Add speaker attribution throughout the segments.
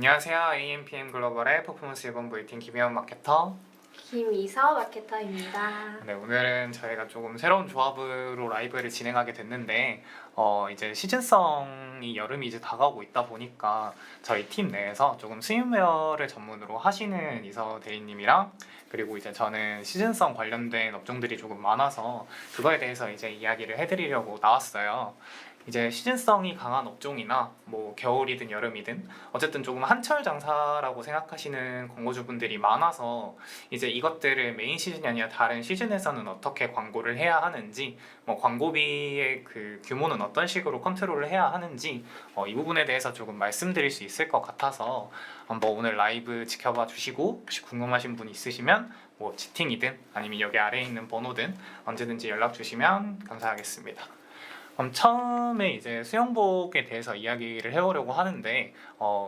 Speaker 1: 안녕하세요. AMPM 글로벌의 퍼포먼스 1번 부팀 김혜원 마케터
Speaker 2: 김이서 마케터입니다.
Speaker 1: 네, 오늘은 저희가 조금 새로운 조합으로 라이브를 진행하게 됐는데 이제 시즌성이 여름이 이제 다가오고 있다 보니까 저희 팀 내에서 조금 스윙웨어를 전문으로 하시는 이서 대리님이랑 그리고 이제 저는 시즌성 관련된 업종들이 조금 많아서 그거에 대해서 이제 이야기를 해드리려고 나왔어요. 이제 시즌성이 강한 업종이나 뭐 겨울이든 여름이든 어쨌든 조금 한철 장사라고 생각하시는 광고주분들이 많아서 이제 이것들을 메인 시즌이 아니라 다른 시즌에서는 어떻게 광고를 해야 하는지 뭐 광고비의 그 규모는 어떤 식으로 컨트롤을 해야 하는지 이 부분에 대해서 조금 말씀드릴 수 있을 것 같아서 한번 오늘 라이브 지켜봐 주시고 혹시 궁금하신 분 있으시면 뭐 채팅이든 아니면 여기 아래에 있는 번호든 언제든지 연락 주시면 감사하겠습니다. 그럼 처음에 이제 수영복에 대해서 이야기를 해보려고 하는데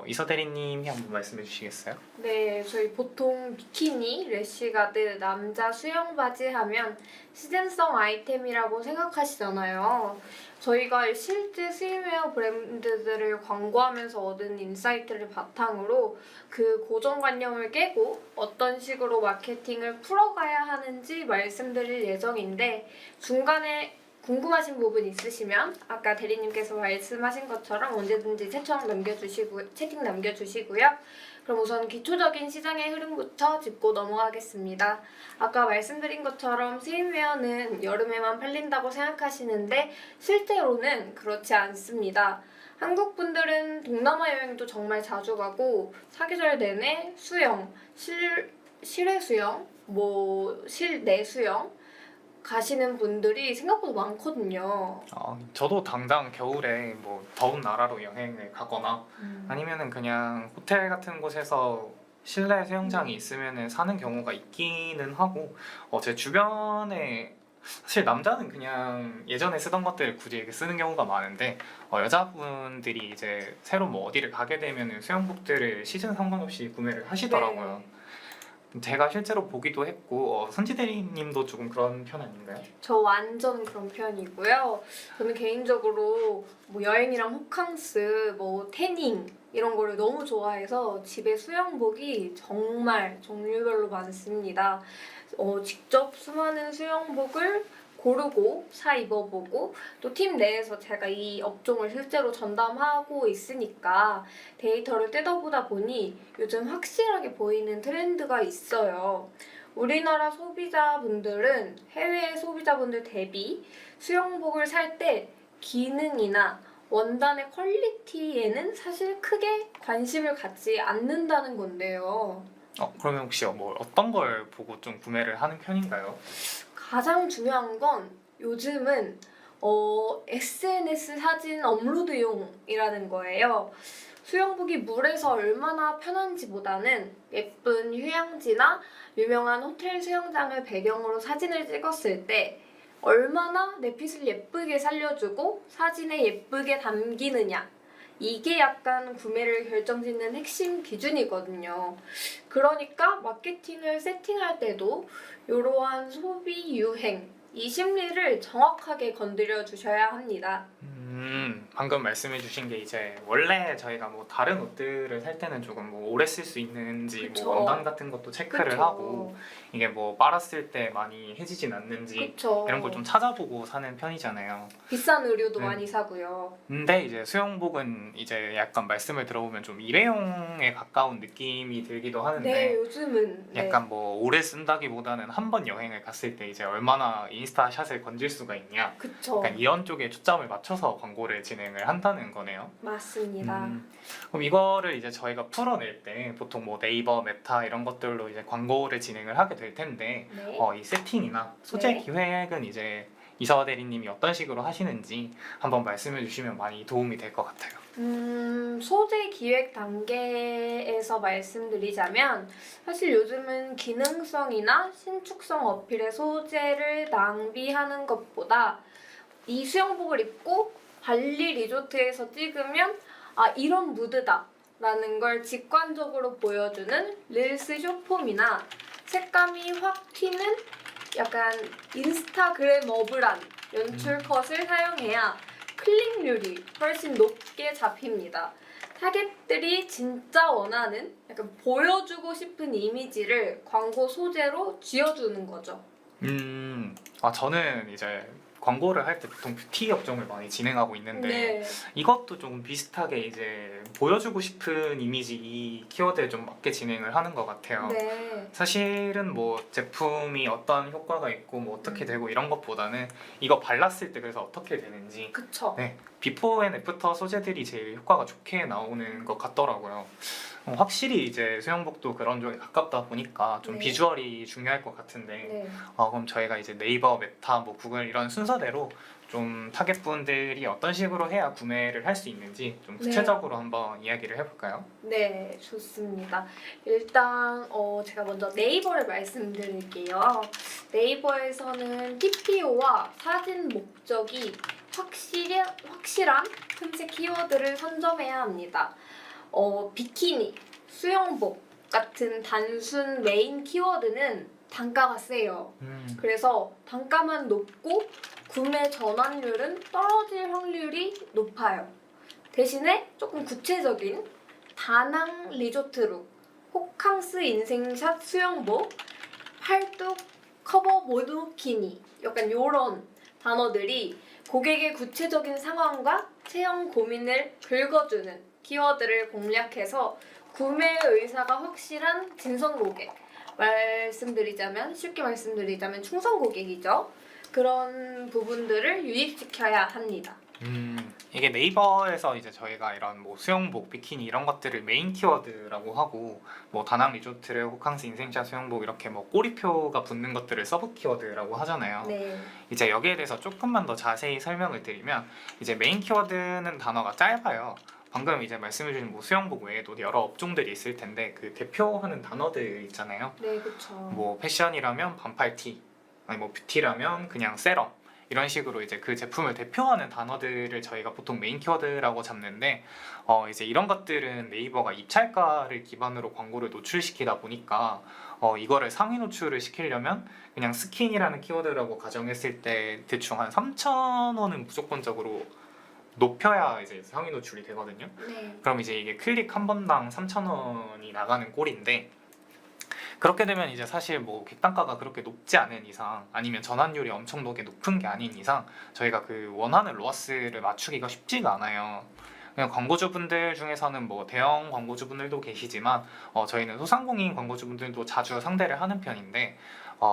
Speaker 1: 이서 대리님이 한번 말씀해 주시겠어요?
Speaker 2: 네, 저희 보통 비키니, 래시가드, 남자 수영 바지 하면 시즌성 아이템이라고 생각하시잖아요. 저희가 실제 스위밍웨어 브랜드들을 광고하면서 얻은 인사이트를 바탕으로 그 고정관념을 깨고 어떤 식으로 마케팅을 풀어가야 하는지 말씀드릴 예정인데 중간에 궁금하신 부분 있으시면 아까 대리님께서 말씀하신 것처럼 언제든지 채팅 남겨주시고요. 그럼 우선 기초적인 시장의 흐름부터 짚고 넘어가겠습니다. 아까 말씀드린 것처럼 스윙웨어는 여름에만 팔린다고 생각하시는데 실제로는 그렇지 않습니다. 한국 분들은 동남아 여행도 정말 자주 가고 사계절 내내 수영, 실외 수영, 실내 수영 가시는 분들이 생각보다 많거든요.
Speaker 1: 저도 당장 겨울에 뭐 더운 나라로 여행을 가거나 아니면은 그냥 호텔 같은 곳에서 실내 수영장이 있으면은 사는 경우가 있기는 하고 제 주변에 사실 남자는 그냥 예전에 쓰던 것들을 굳이 이렇게 쓰는 경우가 많은데 여자분들이 이제 새로 뭐 어디를 가게 되면은 수영복들을 시즌 상관없이 구매를 하시더라고요.
Speaker 2: 네.
Speaker 1: 제가 실제로 보기도 했고 선지 대리님도 조금 그런 편 아닌가요?
Speaker 2: 저 완전 그런 편이고요. 저는 개인적으로 뭐 여행이랑 호캉스, 뭐 태닝 이런 거를 너무 좋아해서 집에 수영복이 정말 종류별로 많습니다. 직접 수많은 수영복을 고르고 사 입어보고 또 팀 내에서 제가 이 업종을 실제로 전담하고 있으니까 데이터를 뜯어보다 보니 요즘 확실하게 보이는 트렌드가 있어요. 우리나라 소비자분들은 해외 소비자분들 대비 수영복을 살 때 기능이나 원단의 퀄리티에는 사실 크게 관심을 갖지 않는다는 건데요.
Speaker 1: 그러면 혹시 뭐 어떤 걸 보고 좀 구매를 하는 편인가요?
Speaker 2: 가장 중요한 건 요즘은 SNS 사진 업로드용이라는 거예요. 수영복이 물에서 얼마나 편한지보다는 예쁜 휴양지나 유명한 호텔 수영장을 배경으로 사진을 찍었을 때 얼마나 내 핏을 예쁘게 살려주고 사진에 예쁘게 담기느냐 이게 약간 구매를 결정짓는 핵심 기준이거든요. 그러니까 마케팅을 세팅할 때도 이러한 소비 유행, 이 심리를 정확하게 건드려 주셔야 합니다.
Speaker 1: 방금 말씀해 주신 게 이제 원래 저희가 뭐 다른 옷들을 살 때는 조금 뭐 오래 쓸 수 있는지
Speaker 2: 그쵸.
Speaker 1: 뭐 원단 같은 것도 체크를
Speaker 2: 그쵸.
Speaker 1: 하고 이게 뭐 빨았을 때 많이 해지진 않는지
Speaker 2: 그쵸.
Speaker 1: 이런 걸 좀 찾아보고 사는 편이잖아요.
Speaker 2: 비싼 의류도
Speaker 1: 네.
Speaker 2: 많이 사고요.
Speaker 1: 근데 이제 수영복은 이제 약간 말씀을 들어보면 좀 일회용에 가까운 느낌이 들기도 하는데
Speaker 2: 네, 요즘은
Speaker 1: 약간 뭐 오래 쓴다기보다는 한 번 여행을 갔을 때 이제 얼마나 인스타 샷을 건질 수가 있냐
Speaker 2: 그쵸.
Speaker 1: 약간 이런 쪽에 초점을 맞춰서 광고를 진행을 한다는 거네요.
Speaker 2: 맞습니다.
Speaker 1: 그럼 이거를 이제 저희가 풀어낼 때 보통 뭐 네이버, 메타 이런 것들로 이제 광고를 진행을 하게 될 텐데
Speaker 2: 네.
Speaker 1: 이 세팅이나 소재
Speaker 2: 네.
Speaker 1: 기획은 이제 이서 대리님이 어떤 식으로 하시는지 한번 말씀해 주시면 많이 도움이 될 것 같아요.
Speaker 2: 소재 기획 단계에서 말씀드리자면 사실 요즘은 기능성이나 신축성 어필의 소재를 낭비하는 것보다 이 수영복을 입고 발리 리조트에서 찍으면 이런 무드다 라는 걸 직관적으로 보여주는 릴스 숏폼이나 색감이 확 튀는 약간 인스타그램어블한 연출 컷을 사용해야 클릭률이 훨씬 높게 잡힙니다. 타겟들이 진짜 원하는 약간 보여주고 싶은 이미지를 광고 소재로 쥐어주는 거죠.
Speaker 1: 저는 이제 광고를 할 때 보통 뷰티 업종을 많이 진행하고 있는데
Speaker 2: 네.
Speaker 1: 이것도 조금 비슷하게 이제 보여주고 싶은 이미지 이 키워드에 좀 맞게 진행을 하는 것 같아요.
Speaker 2: 네.
Speaker 1: 사실은 뭐 제품이 어떤 효과가 있고 뭐 어떻게 되고 이런 것보다는 이거 발랐을 때 그래서 어떻게 되는지
Speaker 2: 그쵸.
Speaker 1: 네, 비포 앤 애프터 소재들이 제일 효과가 좋게 나오는 것 같더라고요. 확실히 이제 수영복도 그런 쪽에 가깝다 보니까 좀
Speaker 2: 네.
Speaker 1: 비주얼이 중요할 것 같은데
Speaker 2: 네.
Speaker 1: 그럼 저희가 이제 네이버, 메타, 뭐 구글 이런 순서대로 좀 타겟분들이 어떤 식으로 해야 구매를 할 수 있는지 좀 구체적으로 한번 이야기를 해볼까요?
Speaker 2: 네, 좋습니다. 일단 제가 먼저 네이버를 말씀드릴게요. 네이버에서는 TPO와 사진 목적이 확실한 틈새 키워드를 선점해야 합니다. 비키니, 수영복 같은 단순 메인 키워드는 단가가 세요. 그래서 단가만 높고 구매 전환율은 떨어질 확률이 높아요. 대신에 조금 구체적인 다낭 리조트룩, 호캉스 인생샷 수영복, 팔뚝 커버 모노키니 약간 요런 단어들이 고객의 구체적인 상황과 체형 고민을 긁어주는 키워드를 공략해서 구매 의사가 확실한 진성 고객, 쉽게 말씀드리자면 충성 고객이죠. 그런 부분들을 유입시켜야 합니다.
Speaker 1: 이게 네이버에서 이제 저희가 이런 뭐 수영복, 비키니 이런 것들을 메인 키워드라고 하고 뭐 다낭 리조트를 호캉스 인생샷 수영복 이렇게 뭐 꼬리표가 붙는 것들을 서브 키워드라고 하잖아요.
Speaker 2: 네.
Speaker 1: 이제 여기에 대해서 조금만 더 자세히 설명을 드리면 이제 메인 키워드는 단어가 짧아요. 방금 이제 말씀해주신 뭐 수영복 외에도 여러 업종들이 있을 텐데 그 대표하는 단어들 있잖아요.
Speaker 2: 네, 그렇죠.
Speaker 1: 뭐 패션이라면 반팔티, 아니 뭐 뷰티라면 그냥 세럼 이런 식으로 이제 그 제품을 대표하는 단어들을 저희가 보통 메인 키워드라고 잡는데 이제 이런 것들은 네이버가 입찰가를 기반으로 광고를 노출시키다 보니까 이거를 상위 노출을 시키려면 그냥 스킨이라는 키워드라고 가정했을 때 대충 한 3,000원은 무조건적으로 높여야 이제 상위 노출이 되거든요.
Speaker 2: 네.
Speaker 1: 그럼 이제 이게 클릭 한 번당 3,000원이 나가는 꼴인데 그렇게 되면 이제 사실 뭐 객단가가 그렇게 높지 않은 이상 아니면 전환율이 엄청 높은 게 아닌 이상 저희가 그 원하는 로아스를 맞추기가 쉽지가 않아요. 그냥 광고주분들 중에서는 뭐 대형 광고주분들도 계시지만 저희는 소상공인 광고주분들도 자주 상대를 하는 편인데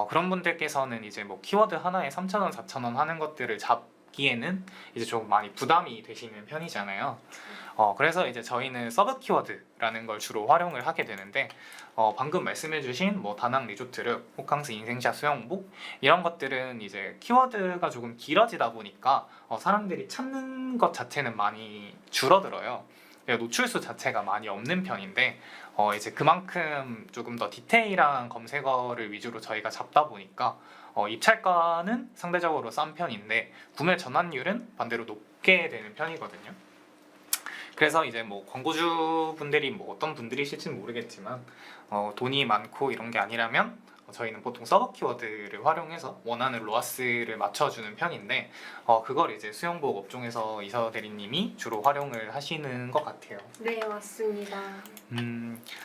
Speaker 1: 그런 분들께서는 이제 뭐 키워드 하나에 3,000원, 4,000원 하는 것들을 잡기에는 이제 좀 많이 부담이 되시는 편이잖아요. 그래서 이제 저희는 서브 키워드라는 걸 주로 활용을 하게 되는데 방금 말씀해주신 뭐 다낭 리조트를 호캉스 인생샷 수영복 이런 것들은 이제 키워드가 조금 길어지다 보니까 사람들이 찾는 것 자체는 많이 줄어들어요. 노출수 자체가 많이 없는 편인데 이제 그만큼 조금 더 디테일한 검색어를 위주로 저희가 잡다 보니까 입찰가는 상대적으로 싼 편인데 구매 전환율은 반대로 높게 되는 편이거든요. 그래서 이제 뭐 광고주 분들이 뭐 어떤 분들이실지는 모르겠지만 돈이 많고 이런 게 아니라면 저희는 보통 서브 키워드를 활용해서 원하는 로아스를 맞춰주는 편인데 그걸 이제 수영복 업종에서 이서 대리님이 주로 활용을 하시는 것 같아요.
Speaker 2: 네, 맞습니다.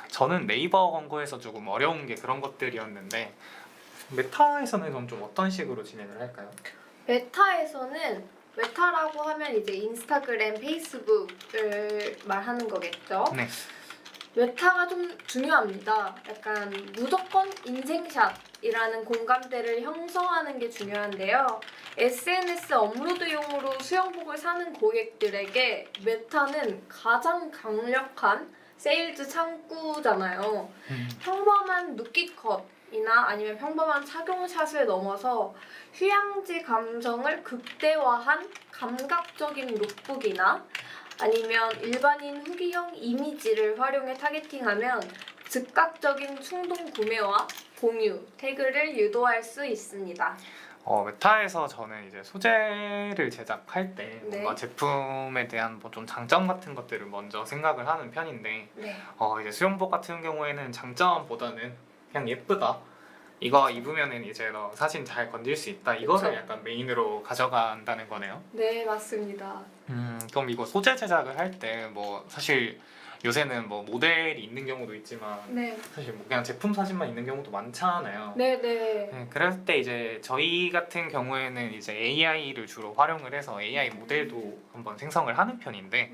Speaker 1: 저는 네이버 광고에서 조금 어려운 게 그런 것들이었는데 메타에서는 그럼 좀 어떤 식으로 진행을 할까요?
Speaker 2: 메타라고 하면 이제 인스타그램, 페이스북을 말하는 거겠죠.
Speaker 1: 네.
Speaker 2: 메타가 좀 중요합니다. 약간 무조건 인생샷이라는 공감대를 형성하는 게 중요한데요. SNS 업로드용으로 수영복을 사는 고객들에게 메타는 가장 강력한 세일즈 창구잖아요. 평범한 눕기컷이나 아니면 평범한 착용샷을 넘어서 휴양지 감성을 극대화한 감각적인 룩북이나 아니면 일반인 후기형 이미지를 활용해 타겟팅하면 즉각적인 충동 구매와 공유, 태그를 유도할 수 있습니다.
Speaker 1: 메타에서 저는 이제 소재를 제작할 때
Speaker 2: 네.
Speaker 1: 뭔가 제품에 대한 뭐 좀 장점 같은 것들을 먼저 생각을 하는 편인데
Speaker 2: 네.
Speaker 1: 이제 수영복 같은 경우에는 장점보다는 그냥 예쁘다 이거 입으면은 이제 너 사진 잘 건질 수 있다. 이거를
Speaker 2: 그쵸.
Speaker 1: 약간 메인으로 가져간다는 거네요.
Speaker 2: 네, 맞습니다.
Speaker 1: 그럼 이거 소재 제작을 할 때 뭐 사실 요새는 뭐 모델이 있는 경우도 있지만
Speaker 2: 네,
Speaker 1: 사실 뭐 그냥 제품 사진만 있는 경우도 많잖아요.
Speaker 2: 네, 네.
Speaker 1: 네, 그럴 때 이제 저희 같은 경우에는 이제 AI를 주로 활용을 해서 AI 모델도 한번 생성을 하는 편인데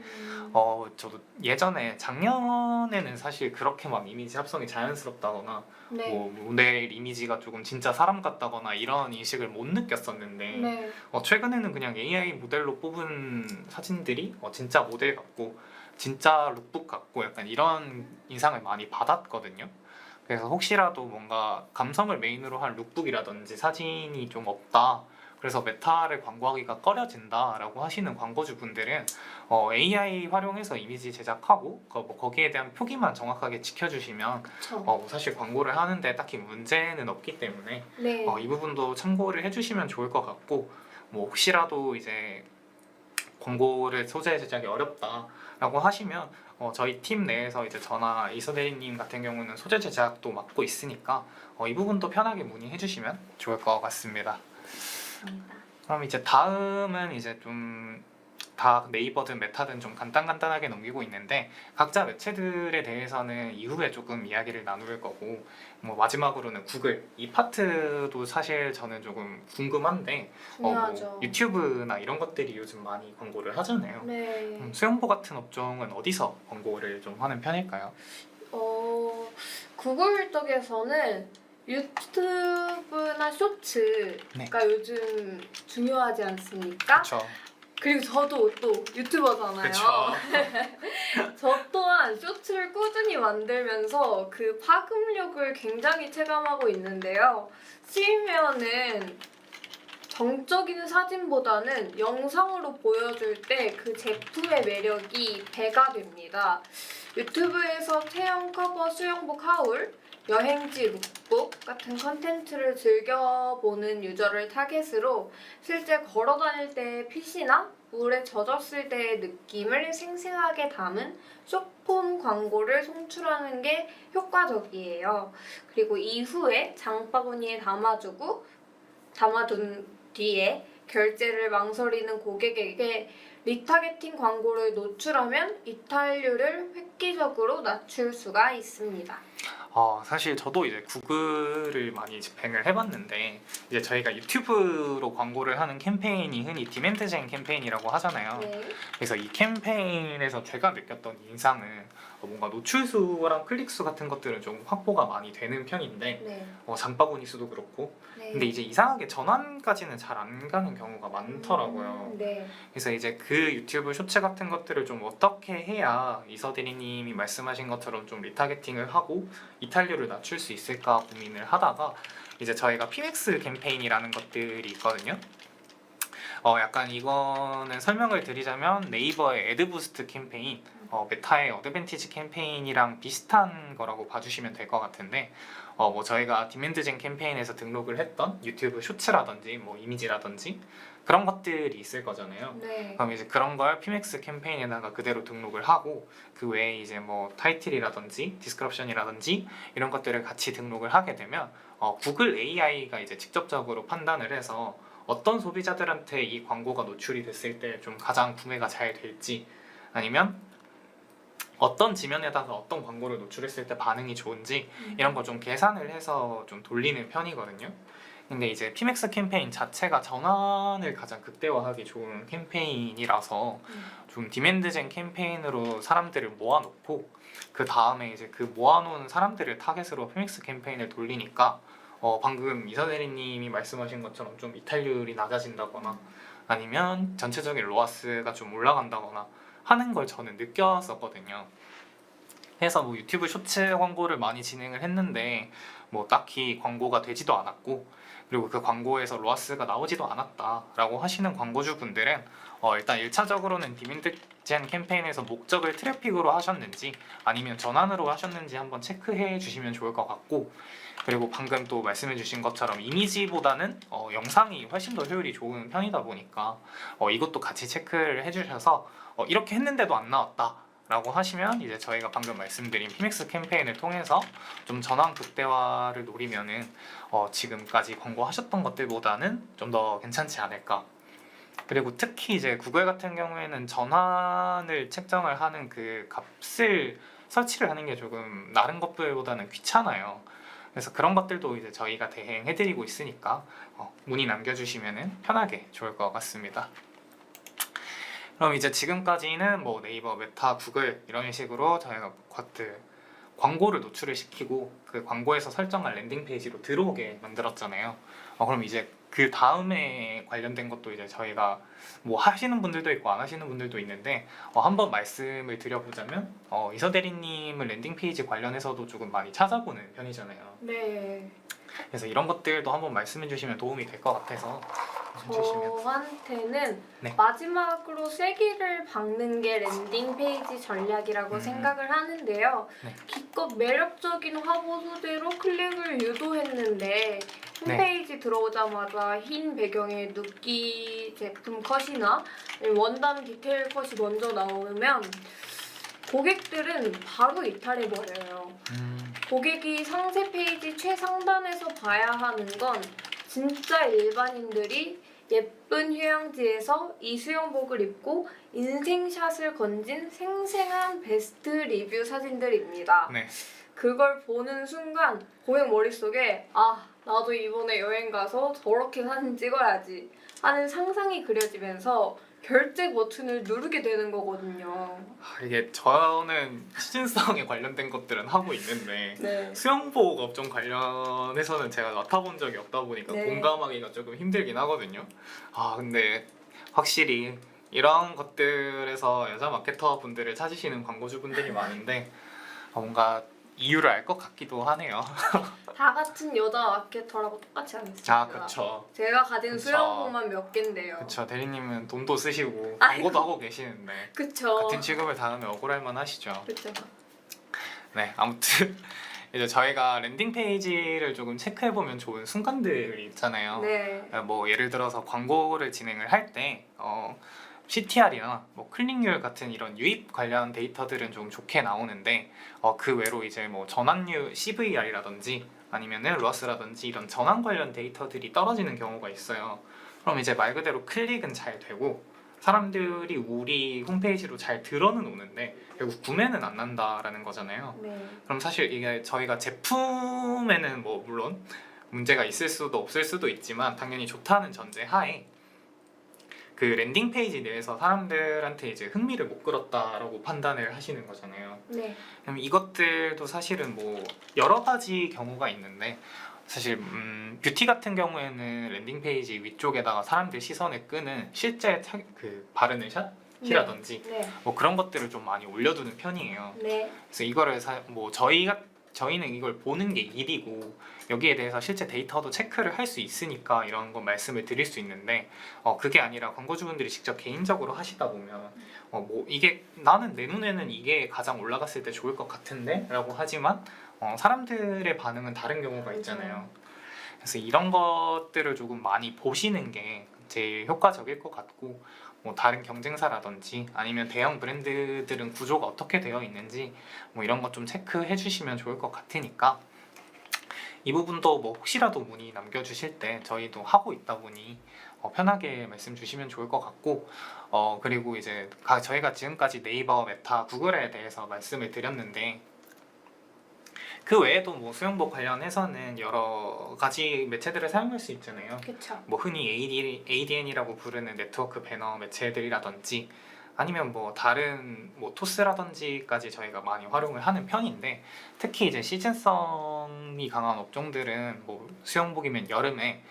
Speaker 1: 저도 예전에 작년에는 사실 그렇게 막 이미지 합성이 자연스럽다거나
Speaker 2: 네,
Speaker 1: 뭐 모델 이미지가 조금 진짜 사람 같다거나 이런 인식을 못 느꼈었는데
Speaker 2: 네,
Speaker 1: 최근에는 그냥 AI 모델로 뽑은 사진들이 진짜 모델 같고 진짜 룩북 같고 약간 이런 인상을 많이 받았거든요. 그래서 혹시라도 뭔가 감성을 메인으로 한 룩북이라든지 사진이 좀 없다. 그래서 메타를 광고하기가 꺼려진다라고 하시는 광고주분들은 AI 활용해서 이미지 제작하고 거기에 대한 표기만 정확하게 지켜주시면
Speaker 2: 그쵸.
Speaker 1: 사실 광고를 하는데 딱히 문제는 없기 때문에
Speaker 2: 네,
Speaker 1: 이 부분도 참고를 해주시면 좋을 것 같고 뭐 혹시라도 이제 광고를 소재 제작이 어렵다라고 하시면 저희 팀 내에서 이제 저나 이서 대리님 같은 경우는 소재 제작도 맡고 있으니까 이 부분도 편하게 문의해 주시면 좋을 것 같습니다.
Speaker 2: 맞습니다.
Speaker 1: 그럼 이제 다음은 이제 좀 다 네이버든 메타든 좀 간단하게 넘기고 있는데 각자 매체들에 대해서는 이후에 조금 이야기를 나눌 거고 뭐 마지막으로는 구글 이 파트도 사실 저는 조금 궁금한데
Speaker 2: 중요하죠.
Speaker 1: 뭐 유튜브나 이런 것들이 요즘 많이 광고를 하잖아요.
Speaker 2: 네.
Speaker 1: 수영보 같은 업종은 어디서 광고를 좀 하는 편일까요?
Speaker 2: 어, 구글 쪽에서는 유튜브나 쇼츠가 요즘 중요하지 않습니까?
Speaker 1: 그렇죠.
Speaker 2: 그리고 저도 또 유튜버잖아요.
Speaker 1: 그렇죠.
Speaker 2: 저 또한 쇼츠를 꾸준히 만들면서 그 파급력을 굉장히 체감하고 있는데요. 스위메어는 정적인 사진보다는 영상으로 보여줄 때 그 제품의 매력이 배가 됩니다. 유튜브에서 체형 커버 수영복 하울, 여행지 룩북 같은 컨텐츠를 즐겨보는 유저를 타겟으로 실제 걸어 다닐 때 핏이나 물에 젖었을 때의 느낌을 생생하게 담은 숏폼 광고를 송출하는 게 효과적이에요. 그리고 이후에 장바구니에 담아둔 뒤에 결제를 망설이는 고객에게 리타게팅 광고를 노출하면 이탈률을 획기적으로 낮출 수가 있습니다.
Speaker 1: 사실 저도 이제 구글을 많이 집행을 해봤는데 이제 저희가 유튜브로 광고를 하는 캠페인이 흔히 디멘트젠 캠페인이라고 하잖아요.
Speaker 2: 네.
Speaker 1: 그래서 이 캠페인에서 제가 느꼈던 인상은 뭔가 노출수랑 클릭수 같은 것들은 좀 확보가 많이 되는 편인데
Speaker 2: 네.
Speaker 1: 장바구니 수도 그렇고
Speaker 2: 네.
Speaker 1: 근데 이제 이상하게 전환까지는 잘 안 가는 경우가 많더라고요.
Speaker 2: 네.
Speaker 1: 그래서 이제 그 유튜브 쇼츠 같은 것들을 좀 어떻게 해야 이서 대리님이 말씀하신 것처럼 좀 리타게팅을 하고 이탈률을 낮출 수 있을까 고민을 하다가 이제 저희가 피맥스 캠페인이라는 것들이 있거든요. 약간 이거는 설명을 드리자면 네이버의 애드부스트 캠페인, 메타의 어드밴티지 캠페인이랑 비슷한 거라고 봐주시면 될 것 같은데 뭐 저희가 디맨드젠 캠페인에서 등록을 했던 유튜브 쇼츠라든지 뭐 이미지라든지 그런 것들이 있을 거잖아요.
Speaker 2: 네.
Speaker 1: 그럼 이제 그런 걸 피맥스 캠페인에다가 그대로 등록을 하고 그 외에 이제 뭐 타이틀이라든지 디스크립션이라든지 이런 것들을 같이 등록을 하게 되면 구글 AI가 이제 직접적으로 판단을 해서 어떤 소비자들한테 이 광고가 노출이 됐을 때 좀 가장 구매가 잘 될지 아니면 어떤 지면에다가 어떤 광고를 노출했을 때 반응이 좋은지 이런 걸 좀 계산을 해서 좀 돌리는 편이거든요. 근데 이제 피맥스 캠페인 자체가 전환을 가장 극대화하기 좋은 캠페인이라서 좀 디맨드젠 캠페인으로 사람들을 모아놓고 그 다음에 이제 그 모아놓은 사람들을 타겟으로 피맥스 캠페인을 돌리니까 방금 이서 대리님이 말씀하신 것처럼 좀 이탈률이 낮아진다거나 아니면 전체적인 로아스가 좀 올라간다거나 하는 걸 저는 느꼈었거든요. 그래서 뭐 유튜브 쇼츠 광고를 많이 진행을 했는데 뭐 딱히 광고가 되지도 않았고 그리고 그 광고에서 로아스가 나오지도 않았다라고 하시는 광고주분들은 일단 1차적으로는 디맨드젠 캠페인에서 목적을 트래픽으로 하셨는지 아니면 전환으로 하셨는지 한번 체크해 주시면 좋을 것 같고 그리고 방금 또 말씀해 주신 것처럼 이미지보다는 영상이 훨씬 더 효율이 좋은 편이다 보니까 이것도 같이 체크를 해주셔서 이렇게 했는데도 안 나왔다 라고 하시면 이제 저희가 방금 말씀드린 피맥스 캠페인을 통해서 좀 전환 극대화를 노리면은 지금까지 광고하셨던 것들보다는 좀 더 괜찮지 않을까. 그리고 특히 이제 구글 같은 경우에는 전환을 책정을 하는 그 값을 설치를 하는 게 조금 다른 것들보다는 귀찮아요. 그래서 그런 것들도 이제 저희가 대행해드리고 있으니까 문의 남겨주시면은 편하게 좋을 것 같습니다. 그럼 이제 지금까지는 뭐 네이버, 메타, 구글 이런 식으로 저희가 광고를 노출을 시키고 그 광고에서 설정한 랜딩 페이지로 들어오게 만들었잖아요. 그럼 이제 그 다음에 관련된 것도 이제 저희가 뭐 하시는 분들도 있고 안 하시는 분들도 있는데 한번 말씀을 드려보자면 이서 대리님은 랜딩 페이지 관련해서도 조금 많이 찾아보는 편이잖아요.
Speaker 2: 네.
Speaker 1: 그래서 이런 것들도 한번 말씀해 주시면 도움이 될 것 같아서 해주시면.
Speaker 2: 저한테는
Speaker 1: 네.
Speaker 2: 마지막으로 쐐기를 박는 게 랜딩 페이지 전략이라고 생각을 하는데요.
Speaker 1: 네.
Speaker 2: 기껏 매력적인 화보 소재로 클릭을 유도했는데 홈페이지 들어오자마자 흰 배경에 눕기 제품 컷이나 원단 디테일 컷이 먼저 나오면 고객들은 바로 이탈해버려요. 고객이 상세 페이지 최상단에서 봐야 하는 건 진짜 일반인들이 예쁜 휴양지에서 이 수영복을 입고 인생샷을 건진 생생한 베스트 리뷰 사진들입니다.
Speaker 1: 네.
Speaker 2: 그걸 보는 순간 고객 머릿속에 나도 이번에 여행 가서 저렇게 사진 찍어야지 하는 상상이 그려지면서 결제 버튼을 누르게 되는 거거든요.
Speaker 1: 이게 저는 시즌성에 관련된 것들은 하고 있는데
Speaker 2: 네.
Speaker 1: 수영복 업종 관련해서는 제가 맡아본 적이 없다 보니까
Speaker 2: 네.
Speaker 1: 공감하기가 조금 힘들긴 하거든요. 근데 확실히 이런 것들에서 여자 마케터 분들을 찾으시는 광고주분들이 많은데 뭔가 이유를 알 것 같기도 하네요.
Speaker 2: 다 같은 여자 마케터라고 똑같이 않습니까?
Speaker 1: 그쵸.
Speaker 2: 제가 가진
Speaker 1: 그쵸.
Speaker 2: 수영복만 몇 갠데요.
Speaker 1: 그쵸. 대리님은 돈도 쓰시고
Speaker 2: 아이고.
Speaker 1: 광고도 하고 계시는데
Speaker 2: 그쵸.
Speaker 1: 같은 취급을 당하면 억울할 만하시죠.
Speaker 2: 그쵸.
Speaker 1: 네, 아무튼 이제 저희가 랜딩 페이지를 조금 체크해 보면 좋은 순간들이 있잖아요.
Speaker 2: 네.
Speaker 1: 뭐 예를 들어서 광고를 진행을 할 때 CTR이나 뭐 클릭률 같은 이런 유입 관련 데이터들은 좀 좋게 나오는데 그 외로 이제 뭐 전환율 CVR이라든지 아니면은 로아스라든지 이런 전환 관련 데이터들이 떨어지는 경우가 있어요. 그럼 이제 말 그대로 클릭은 잘 되고 사람들이 우리 홈페이지로 잘 들어는 오는데 결국 구매는 안 난다라는 거잖아요.
Speaker 2: 네.
Speaker 1: 그럼 사실 이게 저희가 제품에는 뭐 물론 문제가 있을 수도 없을 수도 있지만 당연히 좋다는 전제 하에 그 랜딩 페이지 내에서 사람들한테 이제 흥미를 못 끌었다라고 판단을 하시는 거잖아요.
Speaker 2: 네.
Speaker 1: 그럼 이것들도 사실은 뭐 여러 가지 경우가 있는데 사실 뷰티 같은 경우에는 랜딩 페이지 위쪽에다가 사람들 시선을 끄는 실제 그 바르는 샷이라든지
Speaker 2: 네.
Speaker 1: 뭐 그런 것들을 좀 많이 올려두는 편이에요.
Speaker 2: 네.
Speaker 1: 그래서 이거를 뭐 저희는 이걸 보는 게 일이고 여기에 대해서 실제 데이터도 체크를 할 수 있으니까 이런 거 말씀을 드릴 수 있는데 그게 아니라 광고주분들이 직접 개인적으로 하시다 보면 뭐 이게 나는 내 눈에는 이게 가장 올라갔을 때 좋을 것 같은데 라고 하지만 사람들의 반응은 다른 경우가 있잖아요. 그래서 이런 것들을 조금 많이 보시는 게 제일 효과적일 것 같고 뭐 다른 경쟁사라든지 아니면 대형 브랜드들은 구조가 어떻게 되어 있는지 뭐 이런 것 좀 체크해 주시면 좋을 것 같으니까 이 부분도 뭐 혹시라도 문의 남겨주실 때 저희도 하고 있다 보니 편하게 말씀 주시면 좋을 것 같고 그리고 이제 저희가 지금까지 네이버, 메타, 구글에 대해서 말씀을 드렸는데 그 외에도 뭐 수영복 관련해서는 여러 가지 매체들을 사용할 수 있잖아요.
Speaker 2: 그쵸.
Speaker 1: 뭐 흔히 ADN이라고 부르는 네트워크 배너 매체들이라든지 아니면 뭐 다른 뭐 토스라든지까지 저희가 많이 활용을 하는 편인데 특히 이제 시즌성이 강한 업종들은 뭐 수영복이면 여름에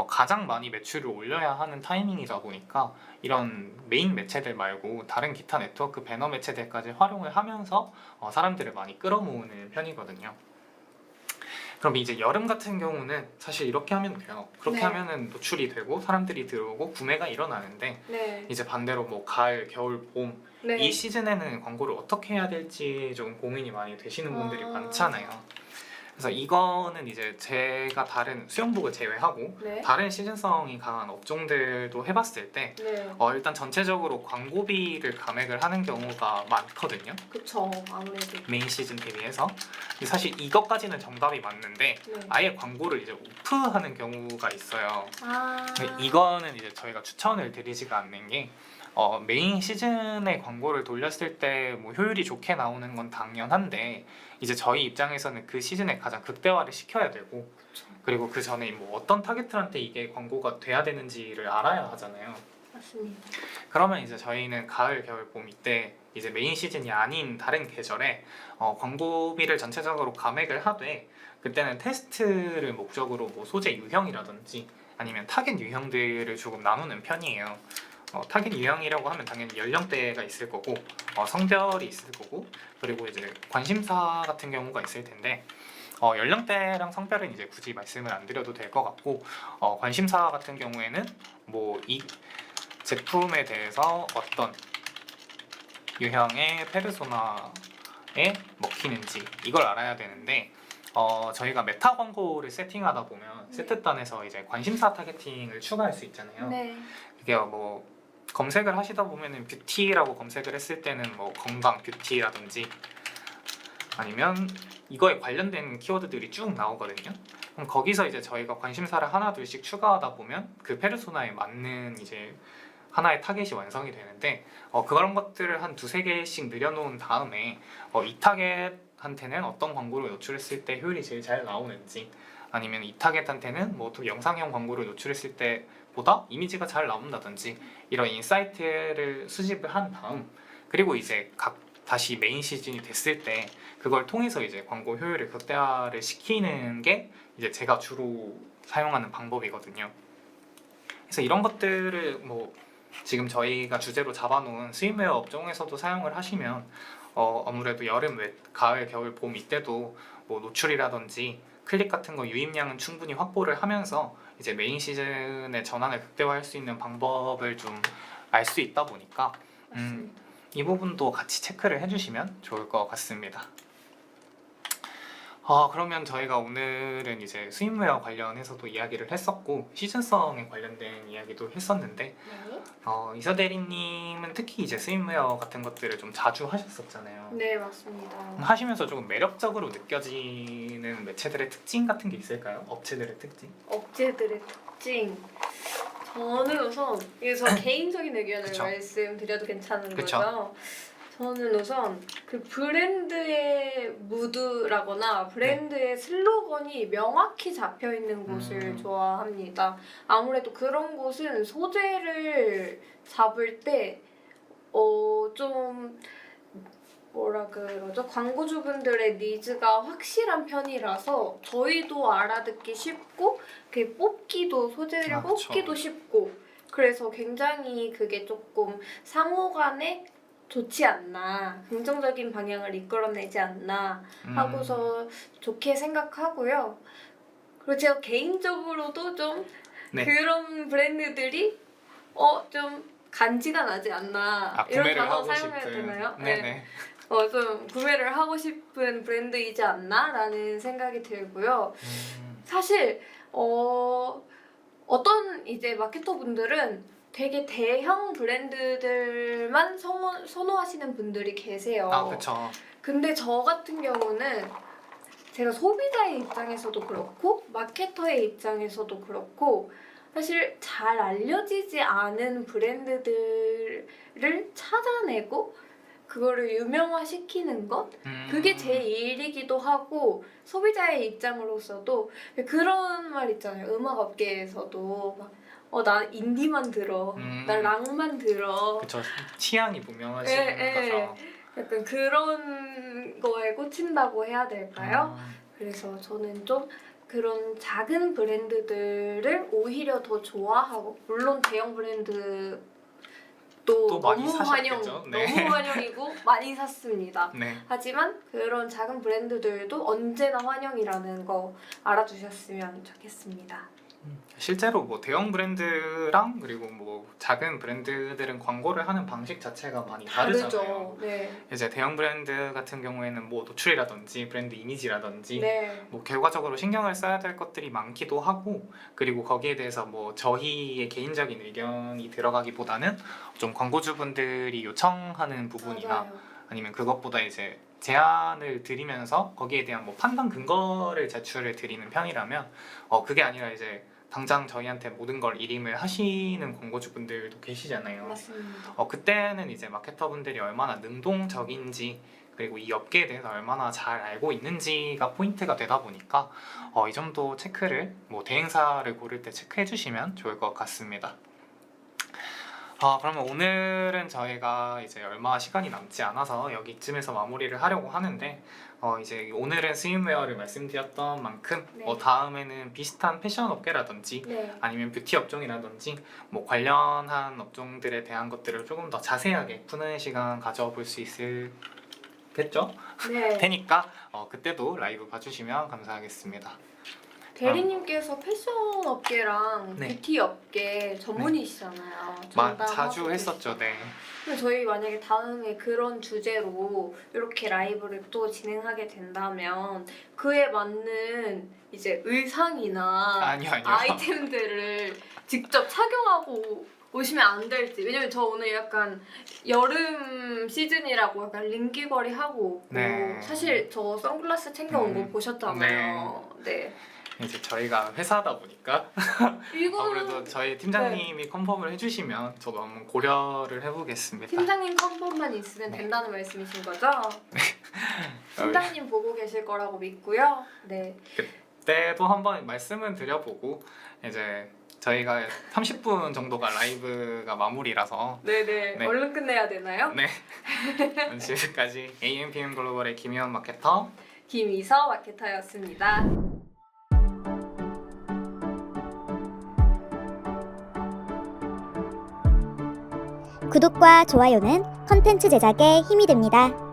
Speaker 1: 가장 많이 매출을 올려야 하는 타이밍이다 보니까 이런 메인 매체들 말고 다른 기타 네트워크 배너 매체들까지 활용을 하면서 사람들을 많이 끌어모으는 편이거든요. 그럼 이제 여름 같은 경우는 사실 이렇게 하면 돼요. 그렇게
Speaker 2: 네.
Speaker 1: 하면은 노출이 되고 사람들이 들어오고 구매가 일어나는데
Speaker 2: 네.
Speaker 1: 이제 반대로 뭐 가을, 겨울, 봄
Speaker 2: 네.
Speaker 1: 이 시즌에는 광고를 어떻게 해야 될지 좀 고민이 많이 되시는 분들이 많잖아요. 그래서 이거는 이제 제가 다른 수영복을 제외하고
Speaker 2: 네.
Speaker 1: 다른 시즌성이 강한 업종들도 해봤을 때
Speaker 2: 네.
Speaker 1: 일단 전체적으로 광고비를 감액을 하는 경우가 많거든요.
Speaker 2: 그쵸. 아무래도.
Speaker 1: 메인 시즌 대비해서. 근데 사실 이것까지는 정답이 맞는데
Speaker 2: 네.
Speaker 1: 아예 광고를 이제 오프하는 경우가 있어요.
Speaker 2: 아.
Speaker 1: 근데 이거는 이제 저희가 추천을 드리지가 않는 게 메인 시즌에 광고를 돌렸을 때 뭐 효율이 좋게 나오는 건 당연한데 이제 저희 입장에서는 그 시즌에 가장 극대화를 시켜야 되고
Speaker 2: 그쵸.
Speaker 1: 그리고 그 전에 뭐 어떤 타겟들한테 이게 광고가 돼야 되는지를 알아야 하잖아요.
Speaker 2: 맞습니다.
Speaker 1: 그러면 이제 저희는 가을, 겨울, 봄 이때 이제 메인 시즌이 아닌 다른 계절에 광고비를 전체적으로 감액을 하되 그때는 테스트를 목적으로 뭐 소재 유형이라든지 아니면 타겟 유형들을 조금 나누는 편이에요. 타겟 유형이라고 하면 당연히 연령대가 있을 거고 성별이 있을 거고 그리고 이제 관심사 같은 경우가 있을 텐데 연령대랑 성별은 이제 굳이 말씀을 안 드려도 될 것 같고 관심사 같은 경우에는 뭐 이 제품에 대해서 어떤 유형의 페르소나에 먹히는지 이걸 알아야 되는데 저희가 메타 광고를 세팅하다 보면
Speaker 2: 네.
Speaker 1: 세트단에서 이제 관심사 타겟팅을 추가할 수 있잖아요.
Speaker 2: 네.
Speaker 1: 그게 뭐 검색을 하시다 보면은 뷰티라고 검색을 했을 때는 뭐 건강 뷰티라든지 아니면 이거에 관련된 키워드들이 쭉 나오거든요. 그럼 거기서 이제 저희가 관심사를 하나 둘씩 추가하다 보면 그 페르소나에 맞는 이제 하나의 타겟이 완성이 되는데 그런 것들을 한 두세 개씩 늘여놓은 다음에 이 타겟한테는 어떤 광고를 노출했을 때 효율이 제일 잘 나오는지 아니면 이 타겟한테는 뭐 또 영상형 광고를 노출했을 때보다 이미지가 잘 나온다든지 이런 인사이트를 수집을 한 다음 그리고 이제 다시 메인 시즌이 됐을 때 그걸 통해서 이제 광고 효율을 극대화를 시키는 게 이제 제가 주로 사용하는 방법이거든요. 그래서 이런 것들을 뭐 지금 저희가 주제로 잡아놓은 스위մ웨어 업종에서도 사용을 하시면 아무래도 여름, 가을, 겨울, 봄 이때도 뭐 노출이라든지 클릭 같은 거 유입량은 충분히 확보를 하면서 이제 메인 시즌의 전환을 극대화할 수 있는 방법을 좀 알 수 있다 보니까
Speaker 2: 맞습니다.
Speaker 1: 이 부분도 같이 체크를 해주시면 좋을 것 같습니다. 그러면 저희가 오늘은 이제 스윙웨어 관련해서도 이야기를 했었고 시즌성에 관련된 이야기도 했었는데
Speaker 2: 네.
Speaker 1: 이서 대리님은 특히 이제 스윙웨어 같은 것들을 좀 자주 하셨었잖아요.
Speaker 2: 네, 맞습니다.
Speaker 1: 하시면서 조금 매력적으로 느껴지는 매체들의 특징 같은 게 있을까요? 업체들의 특징?
Speaker 2: 업체들의 특징. 저는 우선 이게 저 개인적인 의견을
Speaker 1: 그쵸.
Speaker 2: 말씀드려도 괜찮은
Speaker 1: 그쵸.
Speaker 2: 거죠? 저는 우선 그 브랜드의 무드라거나 브랜드의 슬로건이 명확히 잡혀 있는 곳을 좋아합니다. 아무래도 그런 곳은 소재를 잡을 때 좀 뭐라 그러죠? 광고주분들의 니즈가 확실한 편이라서 저희도 알아듣기 쉽고 그 뽑기도 소재를
Speaker 1: 그쵸.
Speaker 2: 뽑기도 쉽고 그래서 굉장히 그게 조금 상호간에 좋지 않나 긍정적인 방향을 이끌어내지 않나 하고서 좋게 생각하고요. 그리고 제가 개인적으로도 좀
Speaker 1: 네.
Speaker 2: 그런 브랜드들이 좀 간지가 나지 않나 이런
Speaker 1: 구매를
Speaker 2: 단어
Speaker 1: 하고
Speaker 2: 사용해야
Speaker 1: 싶은
Speaker 2: 되나요?
Speaker 1: 네네.
Speaker 2: 좀 구매를 하고 싶은 브랜드이지 않나라는 생각이 들고요. 사실 어떤 이제 마케터 분들은 되게 대형 브랜드들만 선호하시는 분들이 계세요.
Speaker 1: 그쵸.
Speaker 2: 근데 저 같은 경우는 제가 소비자의 입장에서도 그렇고 마케터의 입장에서도 그렇고 사실 잘 알려지지 않은 브랜드들을 찾아내고 그거를 유명화시키는 것 그게 제 일이기도 하고 소비자의 입장으로서도 그런 말 있잖아요. 음악 업계에서도 막 나 인디만 들어, 나 락만 들어.
Speaker 1: 그쵸. 취향이 분명하신 거죠.
Speaker 2: 약간 그런 거에 꽂힌다고 해야 될까요? 그래서 저는 좀 그런 작은 브랜드들을 오히려 더 좋아하고 물론 대형 브랜드 또
Speaker 1: 많이
Speaker 2: 너무
Speaker 1: 사셨겠죠? 네.
Speaker 2: 너무 환영이고 많이 샀습니다.
Speaker 1: 네.
Speaker 2: 하지만 그런 작은 브랜드들도 언제나 환영이라는 거 알아주셨으면 좋겠습니다.
Speaker 1: 실제로 뭐 대형 브랜드랑 그리고 뭐 작은 브랜드들은 광고를 하는 방식 자체가 많이 다르잖아요.
Speaker 2: 다르죠. 네.
Speaker 1: 이제 대형 브랜드 같은 경우에는 뭐 노출이라든지 브랜드 이미지라든지
Speaker 2: 네.
Speaker 1: 뭐 결과적으로 신경을 써야 될 것들이 많기도 하고, 그리고 거기에 대해서 뭐 저희의 개인적인 의견이 들어가기보다는 좀 광고주분들이 요청하는 부분이나
Speaker 2: 맞아요.
Speaker 1: 아니면 그것보다 이제 제안을 드리면서 거기에 대한 뭐 판단 근거를 제출을 드리는 편이라면 그게 아니라 이제 당장 저희한테 모든 걸 일임을 하시는 광고주분들도 계시잖아요.
Speaker 2: 맞습니다.
Speaker 1: 그때는 이제 마케터분들이 얼마나 능동적인지, 그리고 이 업계에 대해서 얼마나 잘 알고 있는지가 포인트가 되다 보니까 이 점도 체크를 뭐 대행사를 고를 때 체크해 주시면 좋을 것 같습니다. 그러면 오늘은 저희가 이제 얼마 시간이 남지 않아서 여기쯤에서 마무리를 하려고 하는데, 이제 오늘은 스윙웨어를 말씀드렸던 만큼
Speaker 2: 네.
Speaker 1: 다음에는 비슷한 패션 업계라든지
Speaker 2: 네.
Speaker 1: 아니면 뷰티 업종이라든지 뭐 관련한 업종들에 대한 것들을 조금 더 자세하게 푸는 시간 가져볼 수 있겠죠?
Speaker 2: 네.
Speaker 1: 테니까 그때도 라이브 봐주시면 감사하겠습니다.
Speaker 2: 대리님께서 패션 업계랑
Speaker 1: 네.
Speaker 2: 뷰티 업계 전문이시잖아요.
Speaker 1: 자주 했었죠. 네.
Speaker 2: 근데 저희 만약에 다음에 그런 주제로 이렇게 라이브를 또 진행하게 된다면 그에 맞는 이제 의상이나
Speaker 1: 아니요.
Speaker 2: 아이템들을 직접 착용하고 오시면 안 될지. 왜냐면 저 오늘 약간 여름 시즌이라고 약간 링귀걸이 하고 오고
Speaker 1: 네.
Speaker 2: 사실 저 선글라스 챙겨온 거 보셨잖아요. 네.
Speaker 1: 이제 저희가 회사다 보니까
Speaker 2: 이거는
Speaker 1: 아무래도 저희 팀장님이 컨펌을 해주시면 저도 한번 고려를 해보겠습니다.
Speaker 2: 팀장님 컨펌만 있으면
Speaker 1: 네.
Speaker 2: 된다는 말씀이신 거죠? 팀장님 보고 계실 거라고 믿고요. 네.
Speaker 1: 그때도 한번 말씀은 드려보고, 이제 저희가 30분 정도가 라이브가 마무리라서
Speaker 2: 네네.
Speaker 1: 네.
Speaker 2: 얼른 끝내야 되나요?
Speaker 1: 네. 지금까지 AMPM 글로벌의 김희원 마케터,
Speaker 2: 김이서 마케터였습니다.
Speaker 3: 구독과 좋아요는 컨텐츠 제작에 힘이 됩니다.